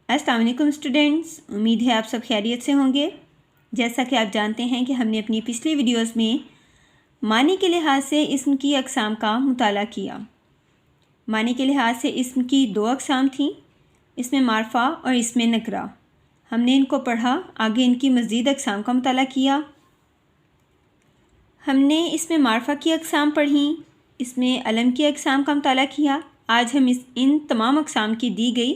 السلام علیکم اسٹوڈنٹس، امید ہے آپ سب خیریت سے ہوں گے۔ جیسا کہ آپ جانتے ہیں کہ ہم نے اپنی پچھلی ویڈیوز میں معنی کے لحاظ سے اسم کی اقسام کا مطالعہ کیا۔ معنی کے لحاظ سے اسم کی 2 اقسام تھیں، اسم معرفہ اور اسم نکرہ۔ ہم نے ان کو پڑھا، آگے ان کی مزید اقسام کا مطالعہ کیا۔ ہم نے اسم معرفہ کی اقسام پڑھیں، اسم علم کی اقسام کا مطالعہ کیا۔ آج ہم ان تمام اقسام کی دی گئی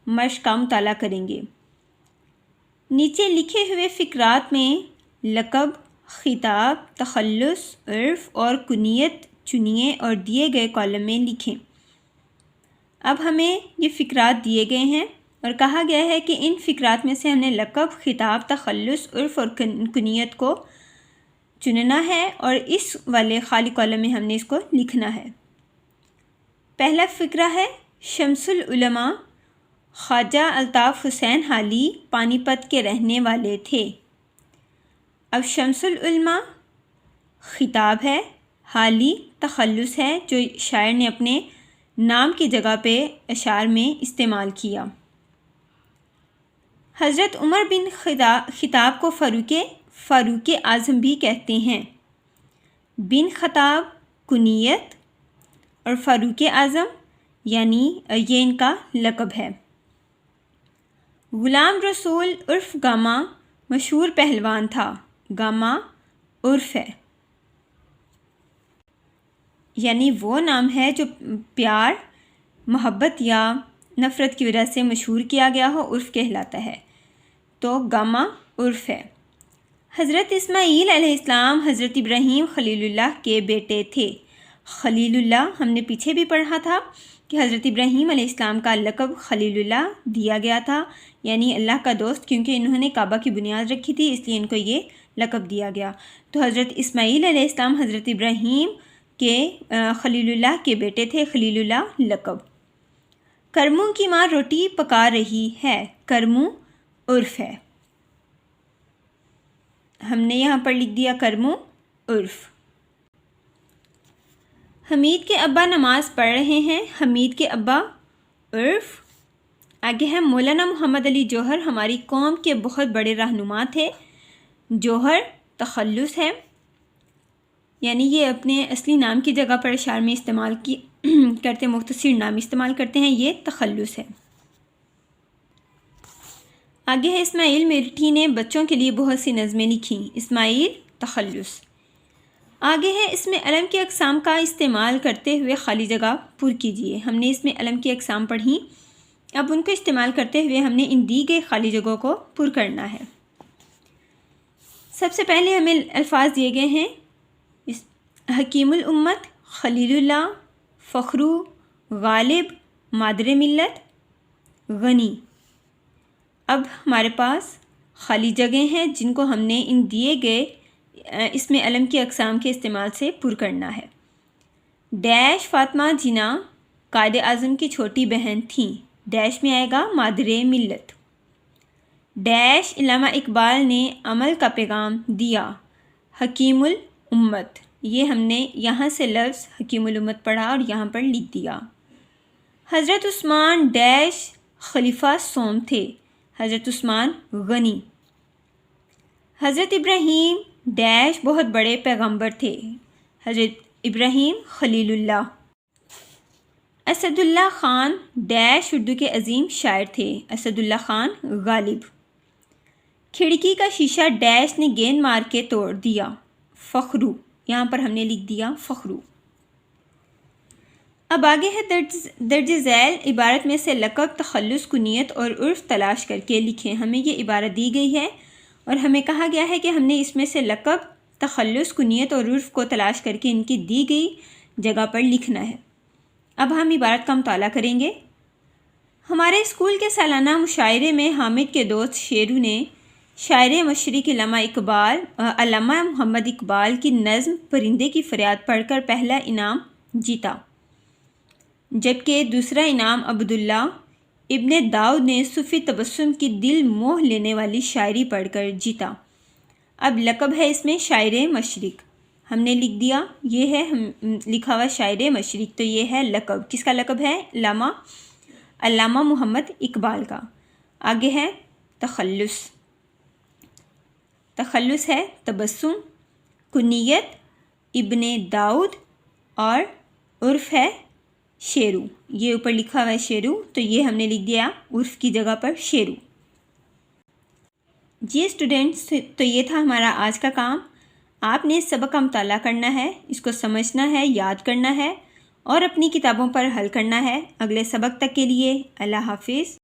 مشق کا مطالعہ کریں گے۔ نیچے لکھے ہوئے فقرات میں لقب، خطاب، تخلص، عرف اور کنیت چنیے اور دیے گئے کالم میں لکھیں۔ اب ہمیں یہ فقرات دیے گئے ہیں اور کہا گیا ہے کہ ان فقرات میں سے ہم نے لقب، خطاب، تخلص، عرف اور کنیت کو چننا ہے اور اس والے خالی کالم میں ہم نے اس کو لکھنا ہے۔ پہلا فقرہ ہے شمس العلماء خواجہ الطاف حسین حالی پانی پت کے رہنے والے تھے۔ اب شمس العلماء خطاب ہے، حالی تخلص ہے جو شاعر نے اپنے نام کی جگہ پہ اشعار میں استعمال کیا۔ حضرت عمر بن خطاب کو فاروق اعظم بھی کہتے ہیں۔ بن خطاب کنیت اور فاروق اعظم یعنی یہ ان کا لقب ہے۔ غلام رسول عرف گاما مشہور پہلوان تھا۔ گاما عرف ہے، یعنی وہ نام ہے جو پیار، محبت یا نفرت کی وجہ سے مشہور کیا گیا ہو، عرف کہلاتا ہے۔ تو گاما عرف ہے۔ حضرت اسماعیل علیہ السلام حضرت ابراہیم خلیل اللہ کے بیٹے تھے۔ خلیل اللہ ہم نے پیچھے بھی پڑھا تھا کہ حضرت ابراہیم علیہ السلام کا لقب خلیل اللہ دیا گیا تھا، یعنی اللہ کا دوست، کیونکہ انہوں نے کعبہ کی بنیاد رکھی تھی، اس لیے ان کو یہ لقب دیا گیا۔ تو حضرت اسماعیل علیہ السلام حضرت ابراہیم کے خلیل اللہ کے بیٹے تھے، خلیل اللہ لقب۔ کرموں کی ماں روٹی پکا رہی ہے، کرموں عرف ہے۔ ہم نے یہاں پر لکھ دیا کرموں عرف۔ حمید کے ابا نماز پڑھ رہے ہیں، حمید کے ابا عرف۔ آگے ہے مولانا محمد علی جوہر ہماری قوم کے بہت بڑے رہنما تھے۔ جوہر تخلص ہے، یعنی یہ اپنے اصلی نام کی جگہ پر اشعار میں استعمال کرتے، مختصر نام استعمال کرتے ہیں، یہ تخلص ہے۔ آگے ہے اسماعیل میرٹھی نے بچوں کے لیے بہت سی نظمیں لکھیں، اسماعیل تخلص۔ آگے ہے اسم علم کی اقسام کا استعمال کرتے ہوئے خالی جگہ پر کیجیے۔ ہم نے اسم علم کی اقسام پڑھی، اب ان کو استعمال کرتے ہوئے ہم نے ان دی گئے خالی جگہوں کو پر کرنا ہے۔ سب سے پہلے ہمیں الفاظ دیے گئے ہیں حکیم الامت، خلیل اللہ، فخرو، غالب، مادر ملت، غنی۔ اب ہمارے پاس خالی جگہیں ہیں جن کو ہم نے ان دیے گئے اسم علم کی اقسام کے استعمال سے پر کرنا ہے۔ ڈیش فاطمہ جناح قائد اعظم کی چھوٹی بہن تھیں، ڈیش میں آئے گا مادر ملت۔ ڈیش علامہ اقبال نے عمل کا پیغام دیا، حکیم الامت۔ یہ ہم نے یہاں سے لفظ حکیم الامت پڑھا اور یہاں پر لکھ دیا۔ حضرت عثمان ڈیش خلیفہ سوم تھے، حضرت عثمان غنی۔ حضرت ابراہیم ڈیش بہت بڑے پیغمبر تھے، حضرت ابراہیم خلیل اللہ۔ اسد اللہ خان ڈیش اردو کے عظیم شاعر تھے، اسد اللہ خان غالب۔ کھڑکی کا شیشہ ڈیش نے گیند مار کے توڑ دیا، فخرو۔ یہاں پر ہم نے لکھ دیا فخرو۔ اب آگے ہے درج ذیل عبارت میں سے لقب، تخلص، کنیت اور عرف تلاش کر کے لکھیں۔ ہمیں یہ عبارت دی گئی ہے اور ہمیں کہا گیا ہے کہ ہم نے اس میں سے لقب، تخلص، کنیت اور عرف کو تلاش کر کے ان کی دی گئی جگہ پر لکھنا ہے۔ اب ہم عبارت کا مطالعہ کریں گے۔ ہمارے اسکول کے سالانہ مشاعرے میں حامد کے دوست شیرو نے شاعر مشرق علامہ محمد اقبال کی نظم پرندے کی فریاد پڑھ کر پہلا انعام جیتا، جبکہ دوسرا انعام عبداللہ ابن داؤد نے صوفی تبسم کی دل موہ لینے والی شاعری پڑھ کر جیتا۔ اب لقب ہے اس میں شاعر مشرق۔ ہم نے لکھ دیا، یہ ہے لکھا ہوا شاعر مشرق، تو یہ ہے لقب، کس کا لقب ہے؟ علامہ محمد اقبال کا۔ آگے ہے تخلص، تخلص ہے تبسم، کنیت ابن داؤد اور عرف ہے شیرو، یہ اوپر لکھا ہوا ہے شیرو، تو یہ ہم نے لکھ دیا عرف کی جگہ پر شیرو۔ جی اسٹوڈینٹس، تو یہ تھا ہمارا آج کا کام۔ آپ نے اس سبق کا مطالعہ کرنا ہے، اس کو سمجھنا ہے، یاد کرنا ہے اور اپنی کتابوں پر حل کرنا ہے۔ اگلے سبق تک کے لیے اللہ حافظ۔